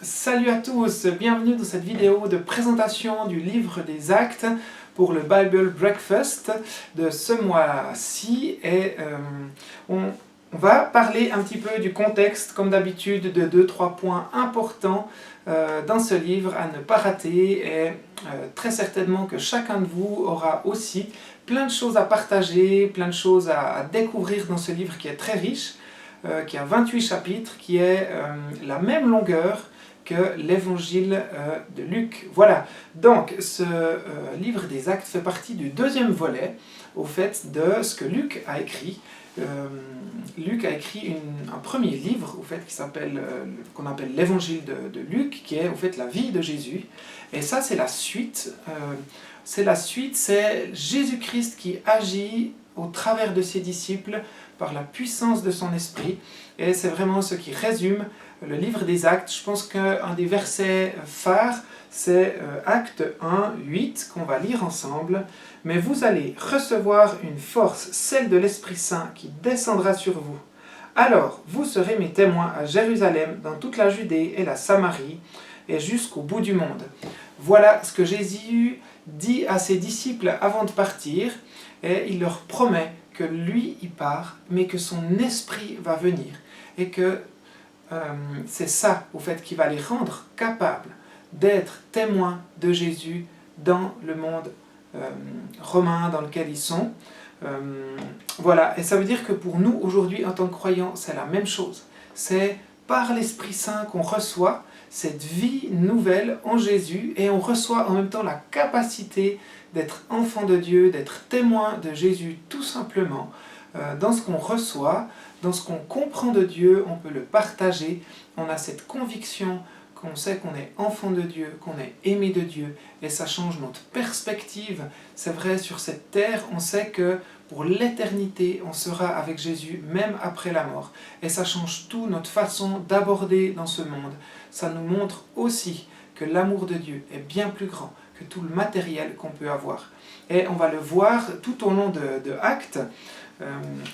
Salut à tous, bienvenue dans cette vidéo de présentation du livre des Actes pour le Bible Breakfast de ce mois-ci. Et on va parler un petit peu du contexte, comme d'habitude, de 2-3 points importants dans ce livre à ne pas rater. Et très certainement que chacun de vous aura aussi plein de choses à partager, plein de choses à découvrir dans ce livre qui est très riche, qui a 28 chapitres, qui est la même longueur que l'évangile de Luc. Voilà, donc ce livre des Actes fait partie du deuxième volet, au fait, de ce que Luc a écrit. Luc a écrit un premier livre, au fait, qu'on appelle l'évangile de Luc, qui est, au fait, la vie de Jésus. Et ça, c'est la suite. C'est Jésus-Christ qui agit au travers de ses disciples par la puissance de son esprit. Et c'est vraiment ce qui résume le livre des Actes. Je pense qu'un des versets phares, c'est Acte 1, 8, qu'on va lire ensemble. « Mais vous allez recevoir une force, celle de l'Esprit Saint, qui descendra sur vous. Alors, vous serez mes témoins à Jérusalem, dans toute la Judée et la Samarie, et jusqu'au bout du monde. » Voilà ce que Jésus dit à ses disciples avant de partir, et il leur promet que lui, il part, mais que son esprit va venir, et que c'est ça, au fait, qui va les rendre capables d'être témoins de Jésus dans le monde romain dans lequel ils sont. Voilà, et ça veut dire que pour nous, aujourd'hui, en tant que croyants, c'est la même chose. C'est par l'Esprit Saint qu'on reçoit cette vie nouvelle en Jésus, et on reçoit en même temps la capacité d'être enfant de Dieu, d'être témoin de Jésus, tout simplement. Dans ce qu'on reçoit, dans ce qu'on comprend de Dieu, on peut le partager. On a cette conviction qu'on sait qu'on est enfant de Dieu, qu'on est aimé de Dieu, et ça change notre perspective. C'est vrai, sur cette terre, on sait que pour l'éternité, on sera avec Jésus, même après la mort. Et ça change tout, notre façon d'aborder dans ce monde. Ça nous montre aussi que l'amour de Dieu est bien plus grand que tout le matériel qu'on peut avoir. Et on va le voir tout au long de Actes,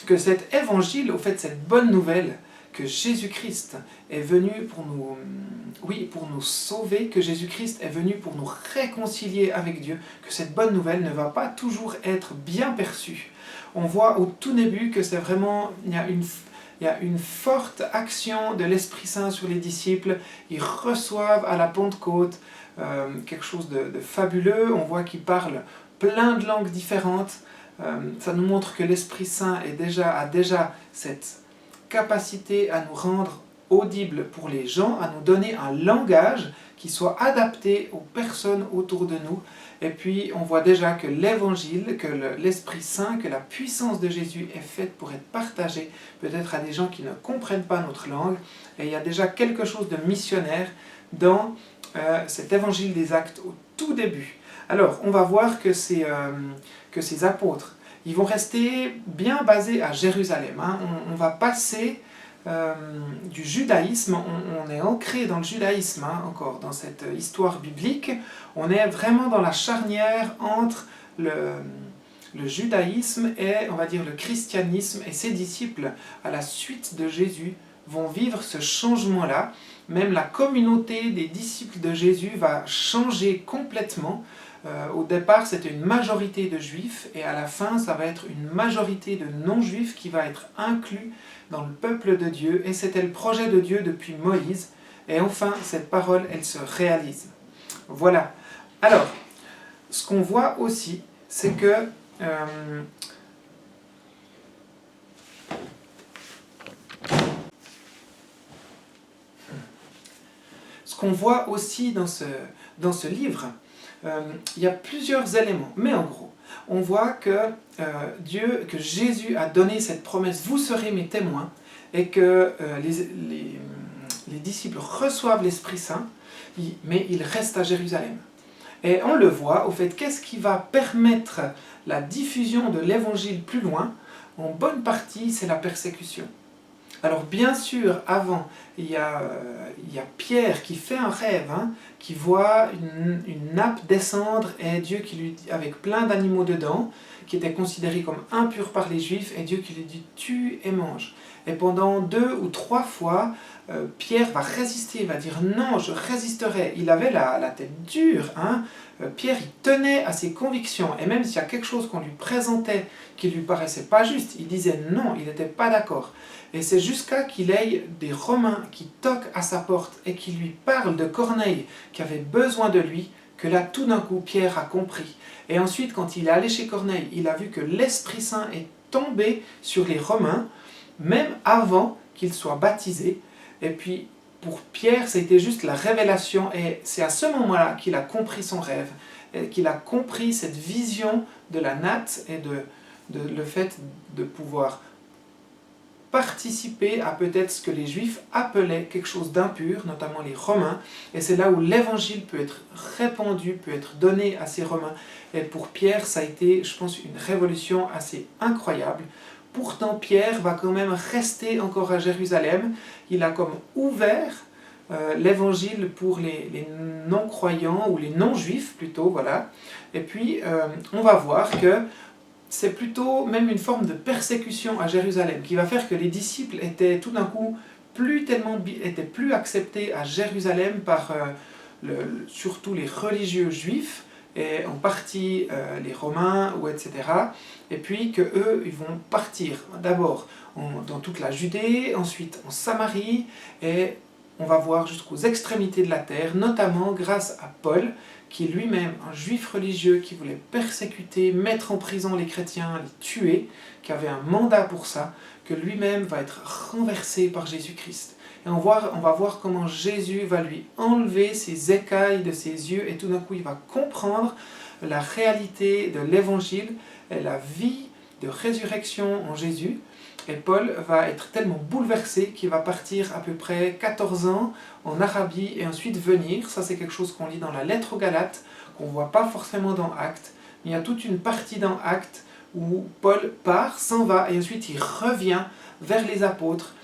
que cet évangile, au fait, cette bonne nouvelle, que Jésus-Christ est venu pour nous sauver, que Jésus-Christ est venu pour nous réconcilier avec Dieu, que cette bonne nouvelle ne va pas toujours être bien perçue. On voit au tout début que c'est vraiment, il y a une forte action de l'Esprit Saint sur les disciples. Ils reçoivent à la Pentecôte quelque chose de fabuleux. On voit qu'ils parlent plein de langues différentes. Ça nous montre que l'Esprit Saint a déjà cette capacité à nous rendre audibles pour les gens, à nous donner un langage qui soit adapté aux personnes autour de nous. Et puis on voit déjà que l'Évangile, que l'Esprit Saint, que la puissance de Jésus est faite pour être partagée peut-être à des gens qui ne comprennent pas notre langue. Et il y a déjà quelque chose de missionnaire dans cet Évangile des Actes au tout début. Alors on va voir que ces apôtres, ils vont rester bien basés à Jérusalem. On va passer du judaïsme, on est ancré dans le judaïsme, encore dans cette histoire biblique. On est vraiment dans la charnière entre le judaïsme et, on va dire, le christianisme, et ses disciples, à la suite de Jésus, vont vivre ce changement-là. Même la communauté des disciples de Jésus va changer complètement. Au départ, c'était une majorité de juifs, et à la fin, ça va être une majorité de non-juifs qui va être inclus dans le peuple de Dieu, et c'était le projet de Dieu depuis Moïse, et enfin, cette parole, elle se réalise. Voilà. Alors, ce qu'on voit aussi, c'est que livre, il y a plusieurs éléments, mais en gros, on voit que Jésus a donné cette promesse « Vous serez mes témoins » et que les disciples reçoivent l'Esprit Saint, mais ils restent à Jérusalem. Et on le voit, au fait, qu'est-ce qui va permettre la diffusion de l'Évangile plus loin? En bonne partie, c'est la persécution. Alors bien sûr, avant, il y a Pierre qui fait un rêve, qui voit une nappe descendre, et Dieu qui lui dit, avec plein d'animaux dedans, qui étaient considérés comme impurs par les Juifs, et Dieu qui lui dit « tue et mange ». Et pendant 2 ou 3 fois, Pierre va résister, il va dire non, je résisterai. Il avait la tête dure, hein. Pierre, il tenait à ses convictions, et même s'il y a quelque chose qu'on lui présentait qui lui paraissait pas juste, il disait non, il n'était pas d'accord. Et c'est jusqu'à qu'il ait des Romains qui toquent à sa porte et qui lui parlent de Corneille, qui avait besoin de lui, que là, tout d'un coup, Pierre a compris. Et ensuite, quand il est allé chez Corneille, il a vu que l'Esprit Saint est tombé sur les Romains, même avant qu'ils soient baptisés. Et puis, pour Pierre, c'était juste la révélation, et c'est à ce moment-là qu'il a compris son rêve, et qu'il a compris cette vision de la natte et le fait de pouvoir participer à peut-être ce que les Juifs appelaient quelque chose d'impur, notamment les Romains, et c'est là où l'Évangile peut être répandu, peut être donné à ces Romains. Et pour Pierre, ça a été, je pense, une révolution assez incroyable. Pourtant, Pierre va quand même rester encore à Jérusalem. Il a comme ouvert l'Évangile pour les non-croyants, ou les non-juifs plutôt, voilà. Et puis, on va voir que c'est plutôt même une forme de persécution à Jérusalem qui va faire que les disciples étaient tout d'un coup étaient plus acceptés à Jérusalem par surtout les religieux juifs, et en partie les Romains, ou etc. Et puis que eux, ils vont partir d'abord dans toute la Judée, ensuite en Samarie, et on va voir jusqu'aux extrémités de la terre, notamment grâce à Paul, qui est lui-même un juif religieux qui voulait persécuter, mettre en prison les chrétiens, les tuer, qui avait un mandat pour ça, que lui-même va être renversé par Jésus-Christ. Et on va voir comment Jésus va lui enlever ses écailles de ses yeux, et tout d'un coup il va comprendre la réalité de l'Évangile et la vie de résurrection en Jésus. Et Paul va être tellement bouleversé qu'il va partir à peu près 14 ans en Arabie et ensuite venir. Ça, c'est quelque chose qu'on lit dans la lettre aux Galates, qu'on ne voit pas forcément dans Actes. Mais il y a toute une partie dans Actes où Paul part, s'en va, et ensuite il revient vers les apôtres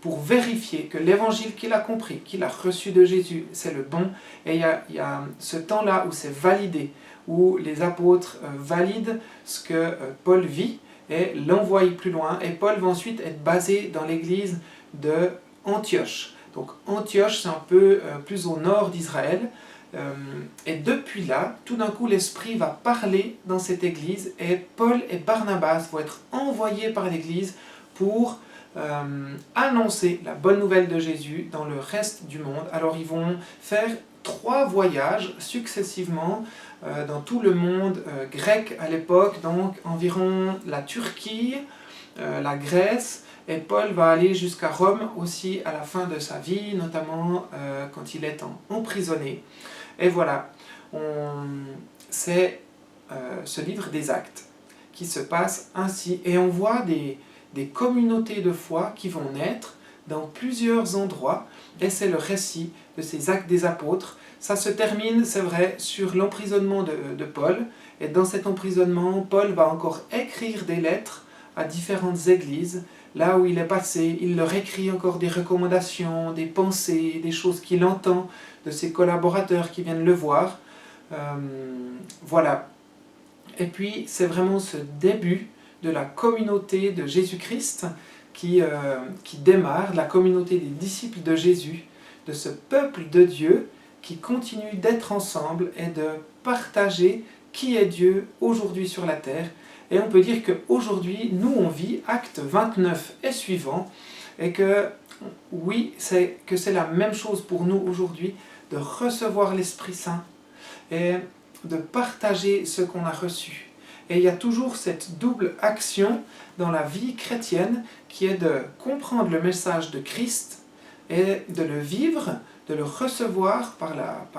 pour vérifier que l'évangile qu'il a compris, qu'il a reçu de Jésus, c'est le bon. Et il y a ce temps-là où c'est validé, où les apôtres valident ce que Paul vit, et l'envoie plus loin, et Paul va ensuite être basé dans l'église de Antioche. Donc Antioche, c'est un peu plus au nord d'Israël, et depuis là, tout d'un coup, l'Esprit va parler dans cette église, et Paul et Barnabas vont être envoyés par l'église pour annoncer la bonne nouvelle de Jésus dans le reste du monde. Alors ils vont faire 3 voyages successivement dans tout le monde grec à l'époque, donc environ la Turquie, la Grèce, et Paul va aller jusqu'à Rome aussi à la fin de sa vie, notamment quand il est emprisonné. Et voilà, c'est ce livre des Actes qui se passe ainsi, et on voit des communautés de foi qui vont naître dans plusieurs endroits, et c'est le récit de ces actes des apôtres. Ça se termine, c'est vrai, sur l'emprisonnement de Paul, et dans cet emprisonnement, Paul va encore écrire des lettres à différentes églises, là où il est passé. Il leur écrit encore des recommandations, des pensées, des choses qu'il entend de ses collaborateurs qui viennent le voir. Voilà. Et puis, c'est vraiment ce début de la communauté de Jésus-Christ qui démarre, la communauté des disciples de Jésus, de ce peuple de Dieu qui continue d'être ensemble et de partager qui est Dieu aujourd'hui sur la terre. Et on peut dire qu'aujourd'hui, nous on vit Acte 29 et suivant, et que oui, c'est la même chose pour nous aujourd'hui, de recevoir l'Esprit Saint et de partager ce qu'on a reçu. Et il y a toujours cette double action dans la vie chrétienne qui est de comprendre le message de Christ et de le vivre, de le recevoir par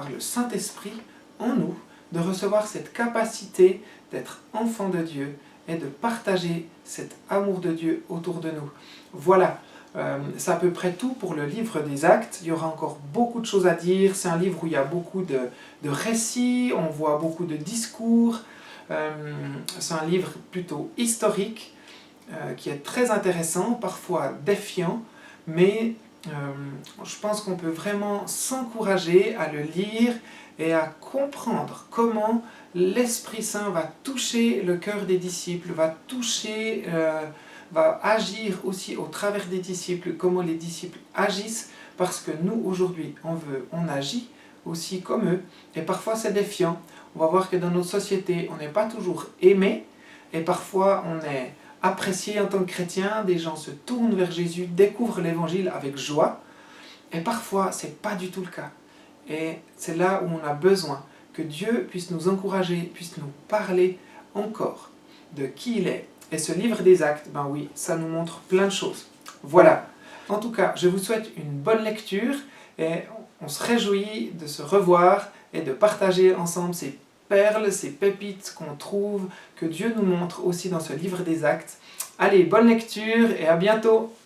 le Saint-Esprit en nous, de recevoir cette capacité d'être enfant de Dieu et de partager cet amour de Dieu autour de nous. Voilà, c'est à peu près tout pour le livre des Actes. Il y aura encore beaucoup de choses à dire. C'est un livre où il y a beaucoup de récits, on voit beaucoup de discours. C'est un livre plutôt historique, qui est très intéressant, parfois défiant, mais je pense qu'on peut vraiment s'encourager à le lire et à comprendre comment l'Esprit Saint va toucher le cœur des disciples, va toucher va agir aussi au travers des disciples, comment les disciples agissent, parce que nous, aujourd'hui, on agit aussi comme eux, et parfois c'est défiant. On va voir que dans notre société, on n'est pas toujours aimé, et parfois on est apprécié en tant que chrétien, des gens se tournent vers Jésus, découvrent l'évangile avec joie, et parfois c'est pas du tout le cas. Et c'est là où on a besoin que Dieu puisse nous encourager, puisse nous parler encore de qui il est. Et ce livre des Actes, ben oui, ça nous montre plein de choses. Voilà. En tout cas, je vous souhaite une bonne lecture et on se réjouit de se revoir et de partager ensemble ces perles, ces pépites qu'on trouve, que Dieu nous montre aussi dans ce livre des Actes. Allez, bonne lecture et à bientôt!